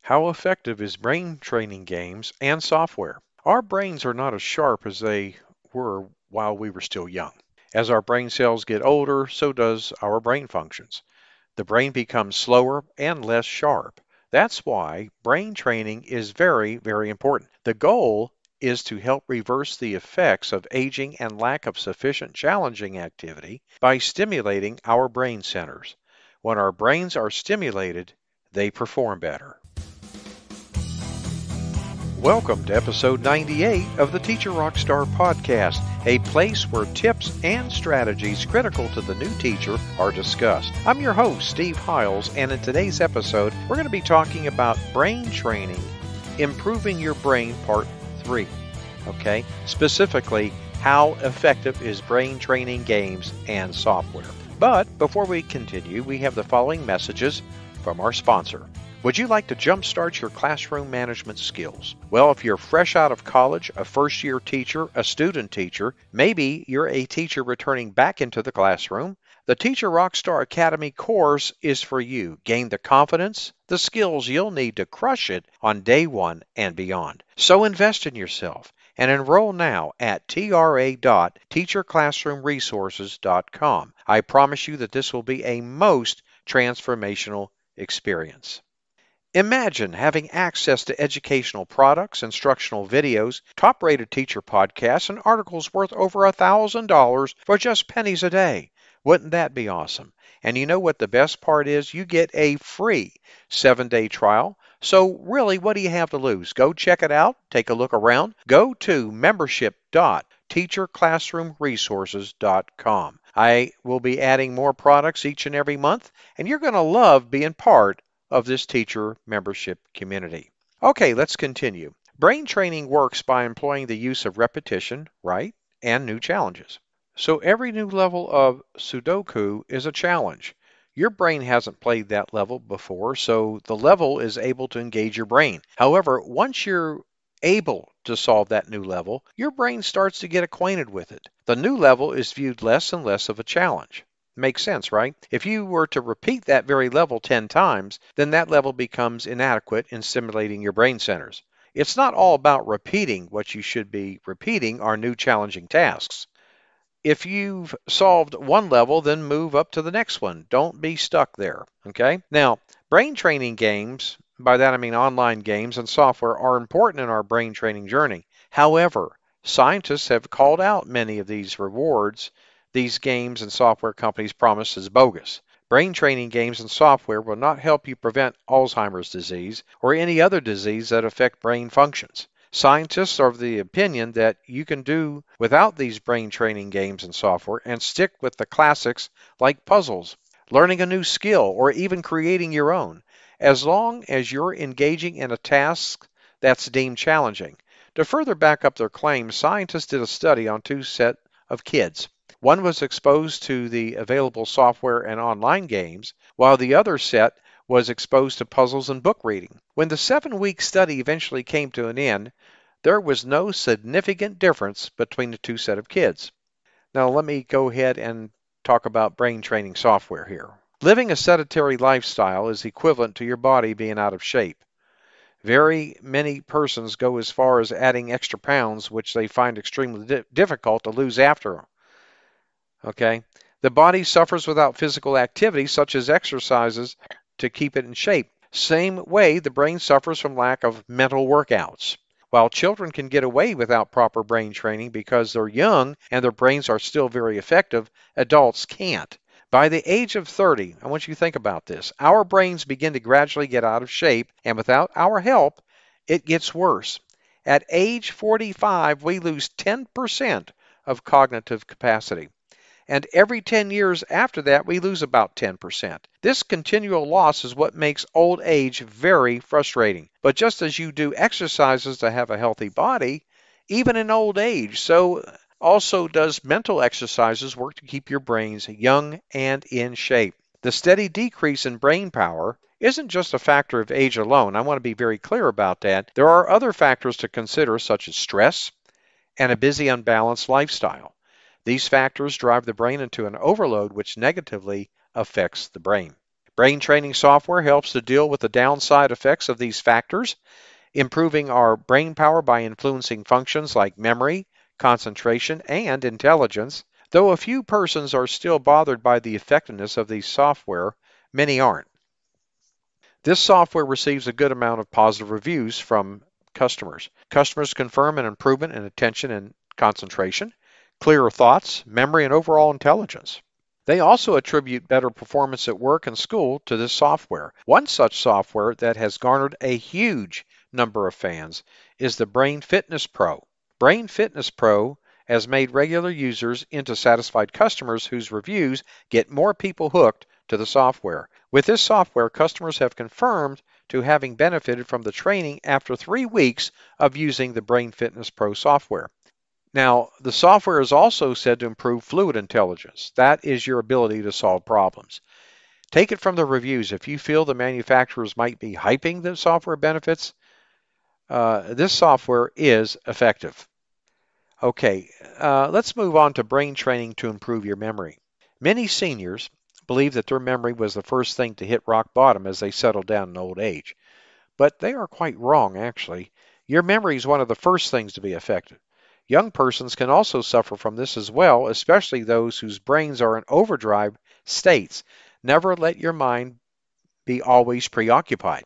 How effective is brain training games and software? Our brains are not as sharp as they were while we were still young. As our brain cells get older, so does our brain functions. The brain becomes slower and less sharp. That's why brain training is very, very important. The goal is to help reverse the effects of aging and lack of sufficient challenging activity by stimulating our brain centers. When our brains are stimulated, they perform better. Welcome to episode 98 of the Teacher Rockstar Podcast, a place where tips and strategies critical to the new teacher are discussed. I'm your host, Steve Hiles, and in today's episode, we're going to be talking about brain training, improving your brain, part 3. Okay? Specifically, how effective is brain training games and software? But before we continue, we have the following messages from our sponsor. Would you like to jumpstart your classroom management skills? Well, if you're fresh out of college, a first-year teacher, a student teacher, maybe you're a teacher returning back into the classroom, the Teacher Rockstar Academy course is for you. Gain the confidence, the skills you'll need to crush it on day one and beyond. So invest in yourself and enroll now at tra.teacherclassroomresources.com. I promise you that this will be a most transformational experience. Imagine having access to educational products, instructional videos, top-rated teacher podcasts, and articles worth over $1,000 for just pennies a day. Wouldn't that be awesome? And you know what the best part is? You get a free 7-day trial. So really, what do you have to lose? Go check it out. Take a look around. Go to membership.teacherclassroomresources.com. I will be adding more products each and every month, and you're going to love being part of this teacher membership community. Okay, let's continue. Brain training works by employing the use of repetition, right, and new challenges. So every new level of Sudoku is a challenge. Your brain hasn't played that level before, so the level is able to engage your brain. However, once you're able to solve that new level, your brain starts to get acquainted with it. The new level is viewed less and less of a challenge. Makes sense, right? If you were to repeat that very level 10 times, then that level becomes inadequate in stimulating your brain centers. It's not all about repeating. What you should be repeating are new challenging tasks. If you've solved one level, then move up to the next one. Don't be stuck there, okay? Now, brain training games, by that I mean online games and software, are important in our brain training journey. However, scientists have called out many of these rewards these games and software companies promise as bogus. Brain training games and software will not help you prevent Alzheimer's disease or any other disease that affect brain functions. Scientists are of the opinion that you can do without these brain training games and software and stick with the classics like puzzles, learning a new skill, or even creating your own, as long as you're engaging in a task that's deemed challenging. To further back up their claims, scientists did a study on 2 sets of kids. One was exposed to the available software and online games, while the other set was exposed to puzzles and book reading. When the 7-week study eventually came to an end, there was no significant difference between the 2 sets of kids. Now let me go ahead and talk about brain training software here. Living a sedentary lifestyle is equivalent to your body being out of shape. Very many persons go as far as adding extra pounds, which they find extremely difficult to lose after. Okay, the body suffers without physical activity, such as exercises, to keep it in shape. Same way, the brain suffers from lack of mental workouts. While children can get away without proper brain training because they're young and their brains are still very effective, adults can't. By the age of 30, I want you to think about this, our brains begin to gradually get out of shape, and without our help, it gets worse. At age 45, we lose 10% of cognitive capacity. And every 10 years after that, we lose about 10%. This continual loss is what makes old age very frustrating. But just as you do exercises to have a healthy body, even in old age, so also does mental exercises work to keep your brains young and in shape. The steady decrease in brain power isn't just a factor of age alone. I want to be very clear about that. There are other factors to consider, such as stress and a busy, unbalanced lifestyle. These factors drive the brain into an overload which negatively affects the brain. Brain training software helps to deal with the downside effects of these factors, improving our brain power by influencing functions like memory, concentration, and intelligence. Though a few persons are still bothered by the effectiveness of these software, many aren't. This software receives a good amount of positive reviews from customers. Customers confirm an improvement in attention and concentration, clearer thoughts, memory, and overall intelligence. They also attribute better performance at work and school to this software. One such software that has garnered a huge number of fans is the Brain Fitness Pro. Brain Fitness Pro has made regular users into satisfied customers whose reviews get more people hooked to the software. With this software, customers have confirmed to having benefited from the training after 3 weeks of using the Brain Fitness Pro software. Now, the software is also said to improve fluid intelligence. That is your ability to solve problems. Take it from the reviews. If you feel the manufacturers might be hyping the software benefits, this software is effective. Okay, let's move on to brain training to improve your memory. Many seniors believe that their memory was the first thing to hit rock bottom as they settle down in old age. But they are quite wrong, actually. Your memory is one of the first things to be affected. Young persons can also suffer from this as well, especially those whose brains are in overdrive states. Never let your mind be always preoccupied.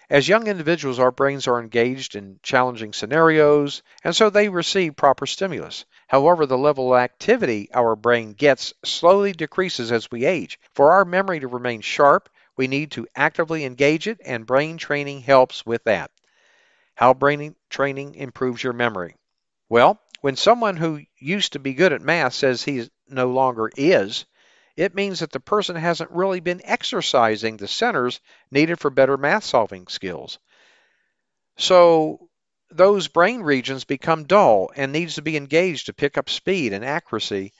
As young individuals, our brains are engaged in challenging scenarios, and so they receive proper stimulus. However, the level of activity our brain gets slowly decreases as we age. For our memory to remain sharp, we need to actively engage it, and brain training helps with that. How brain training improves your memory? Well, when someone who used to be good at math says he no longer is, it means that the person hasn't really been exercising the centers needed for better math solving skills. So those brain regions become dull and needs to be engaged to pick up speed and accuracy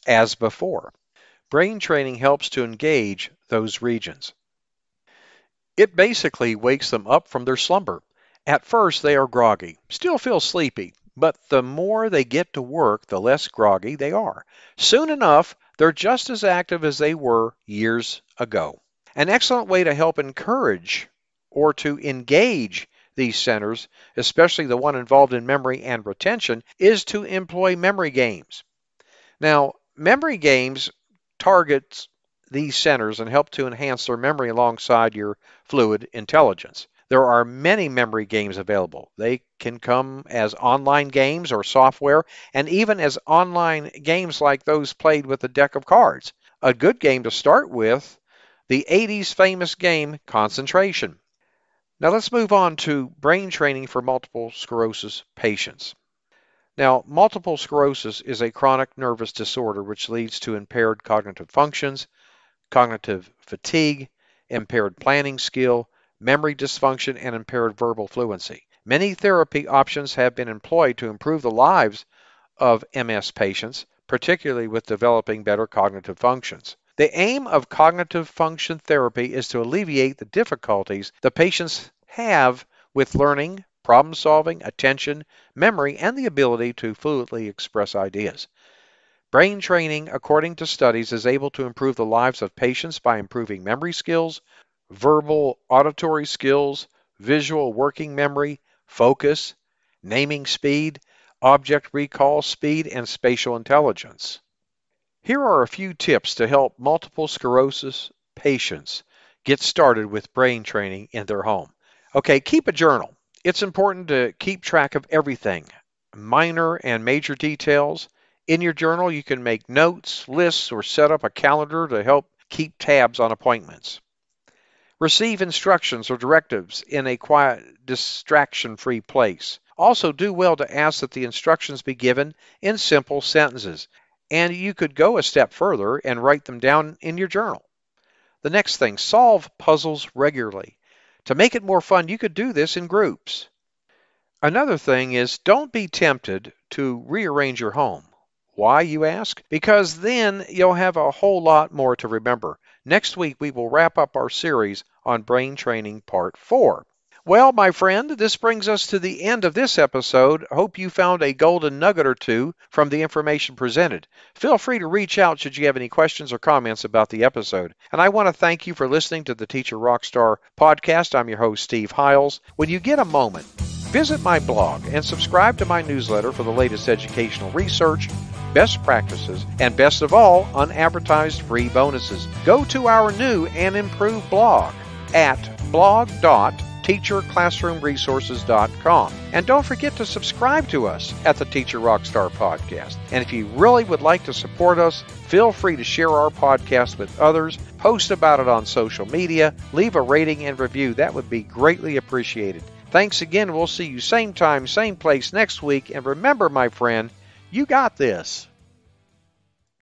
as before. Brain training helps to engage those regions. It basically wakes them up from their slumber. At first, they are groggy, still feel sleepy, but the more they get to work, the less groggy they are. Soon enough, they're just as active as they were years ago. An excellent way to help encourage or to engage these centers, especially the one involved in memory and retention, is to employ memory games. Now, memory games target these centers and help to enhance their memory alongside your fluid intelligence. There are many memory games available. They can come as online games or software, and even as online games like those played with a deck of cards. A good game to start with, the 80s famous game Concentration. Now let's move on to brain training for multiple sclerosis patients. Now, multiple sclerosis is a chronic nervous disorder which leads to impaired cognitive functions, cognitive fatigue, impaired planning skill, memory dysfunction, and impaired verbal fluency. Many therapy options have been employed to improve the lives of MS patients, particularly with developing better cognitive functions. The aim of cognitive function therapy is to alleviate the difficulties the patients have with learning, problem solving, attention, memory, and the ability to fluidly express ideas. Brain training, according to studies, is able to improve the lives of patients by improving memory skills, verbal auditory skills, visual working memory, focus, naming speed, object recall speed, and spatial intelligence. Here are a few tips to help multiple sclerosis patients get started with brain training in their home. Okay, keep a journal. It's important to keep track of everything, minor and major details. In your journal, you can make notes, lists, or set up a calendar to help keep tabs on appointments. Receive instructions or directives in a quiet, distraction-free place. Also, do well to ask that the instructions be given in simple sentences. And you could go a step further and write them down in your journal. The next thing, solve puzzles regularly. To make it more fun, you could do this in groups. Another thing is, don't be tempted to rearrange your home. Why, you ask? Because then you'll have a whole lot more to remember. Next week, we will wrap up our series on brain training part 4. Well, my friend, this brings us to the end of this episode. Hope you found a golden nugget or two from the information presented. Feel free to reach out should you have any questions or comments about the episode. And I want to thank you for listening to the Teacher Rockstar podcast. I'm your host, Steve Hiles. When you get a moment, visit my blog and subscribe to my newsletter for the latest educational research, best practices, and best of all, unadvertised free bonuses. Go to our new and improved blog at blog.teacherclassroomresources.com. And don't forget to subscribe to us at the Teacher Rockstar Podcast. And if you really would like to support us, feel free to share our podcast with others, post about it on social media, leave a rating and review. That would be greatly appreciated. Thanks again. We'll see you same time, same place next week. And remember, my friend, you got this.